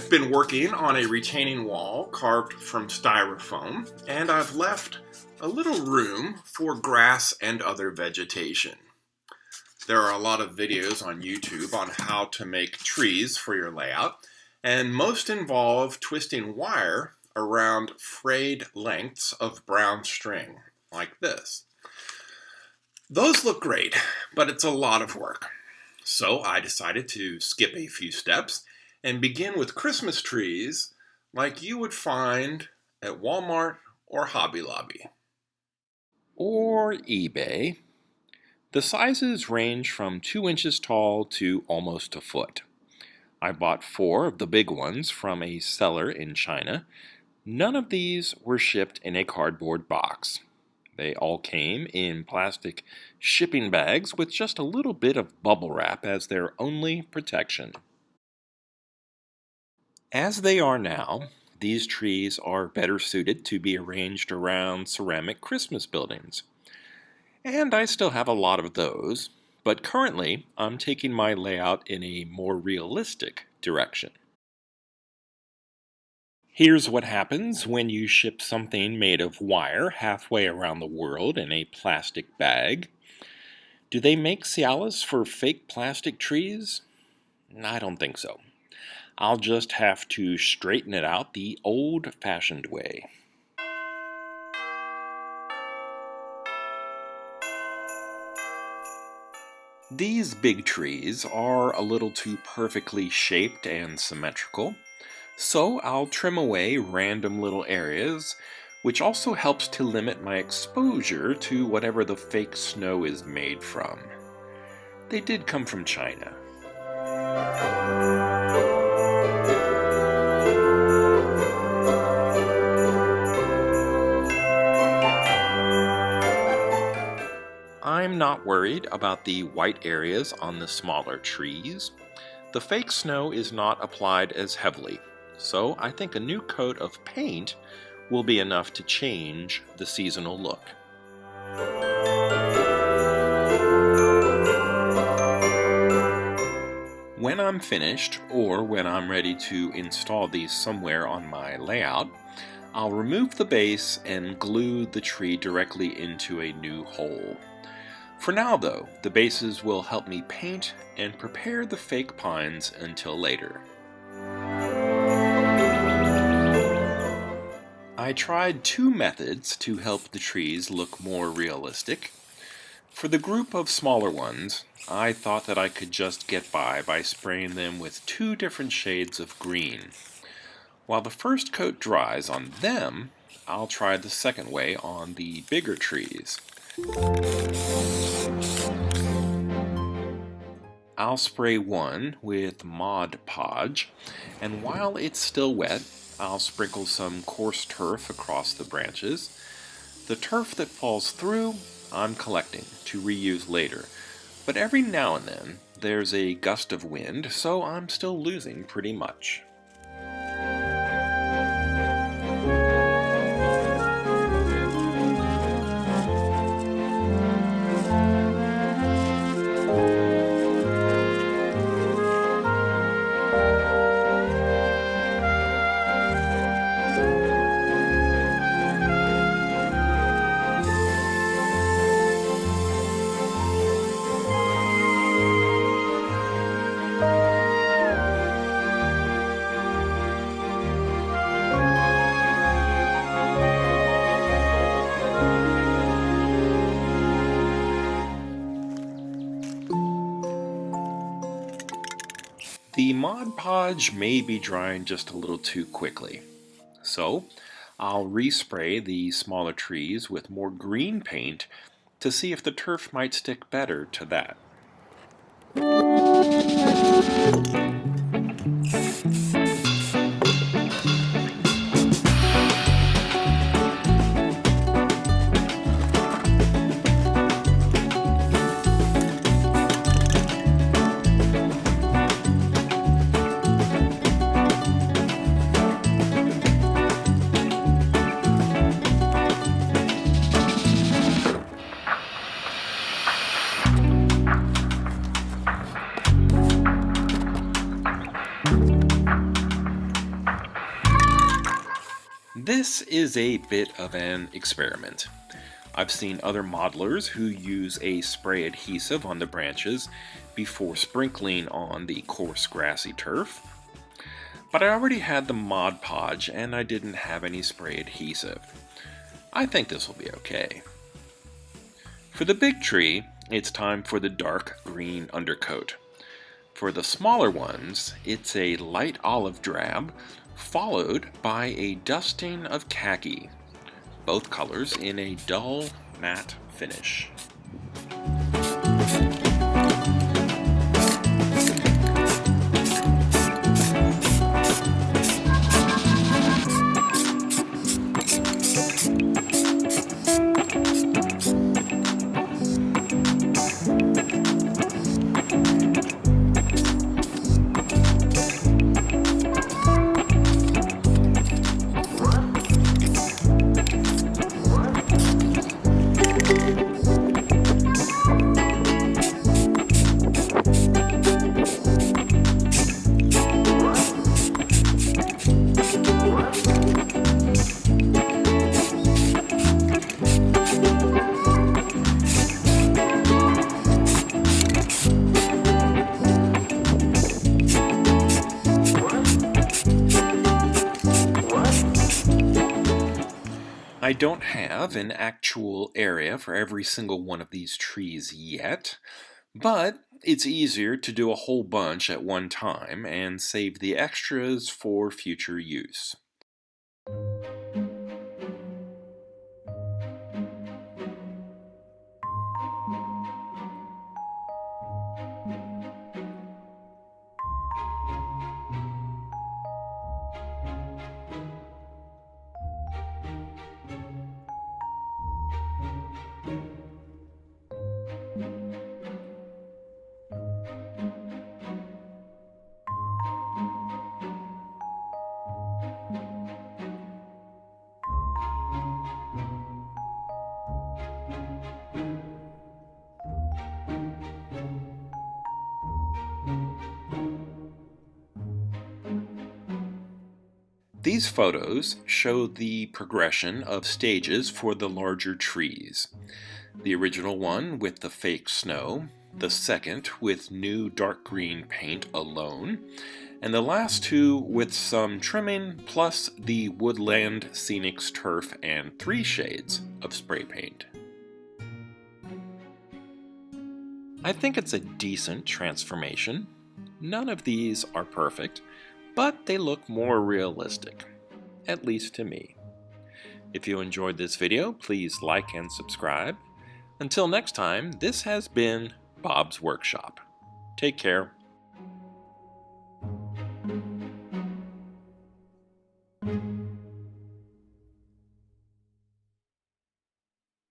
I've been working on a retaining wall carved from styrofoam, and I've left a little room for grass and other vegetation. There are a lot of videos on YouTube on how to make trees for your layout, and most involve twisting wire around frayed lengths of brown string, like this. Those look great, but it's a lot of work. So I decided to skip a few steps and begin with Christmas trees like you would find at Walmart or Hobby Lobby. Or eBay. The sizes range from 2 inches tall to almost a foot. I bought 4 of the big ones from a seller in China. None of these were shipped in a cardboard box. They all came in plastic shipping bags with just a little bit of bubble wrap as their only protection. As they are now, these trees are better suited to be arranged around ceramic Christmas buildings. And I still have a lot of those, but currently I'm taking my layout in a more realistic direction. Here's what happens when you ship something made of wire halfway around the world in a plastic bag. Do they make Cialis for fake plastic trees? I don't think so. I'll just have to straighten it out the old-fashioned way. These big trees are a little too perfectly shaped and symmetrical, so I'll trim away random little areas, which also helps to limit my exposure to whatever the fake snow is made from. They did come from China. I'm not worried about the white areas on the smaller trees. The fake snow is not applied as heavily, so I think a new coat of paint will be enough to change the seasonal look. When I'm finished, or when I'm ready to install these somewhere on my layout, I'll remove the base and glue the tree directly into a new hole. For now, though, the bases will help me paint and prepare the fake pines until later. I tried 2 methods to help the trees look more realistic. For the group of smaller ones, I thought that I could just get by spraying them with 2 different shades of green. While the first coat dries on them, I'll try the second way on the bigger trees. I'll spray one with Mod Podge, and while it's still wet, I'll sprinkle some coarse turf across the branches. The turf that falls through, I'm collecting to reuse later, but every now and then there's a gust of wind, so I'm still losing pretty much. The Mod Podge may be drying just a little too quickly, so I'll respray the smaller trees with more green paint to see if the turf might stick better to that. This is a bit of an experiment. I've seen other modelers who use a spray adhesive on the branches before sprinkling on the coarse grassy turf. But I already had the Mod Podge and I didn't have any spray adhesive. I think this will be okay. For the big tree, it's time for the dark green undercoat. For the smaller ones, it's a light olive drab, followed by a dusting of khaki. Both colors in a dull, matte finish. I don't have an actual area for every single one of these trees yet, but it's easier to do a whole bunch at one time and save the extras for future use. These photos show the progression of stages for the larger trees. The original one with the fake snow, the second with new dark green paint alone, and the last two with some trimming plus the Woodland Scenics turf and 3 shades of spray paint. I think it's a decent transformation. None of these are perfect, but they look more realistic, at least to me. If you enjoyed this video, please like and subscribe. Until next time, this has been Bob's Workshop. Take care.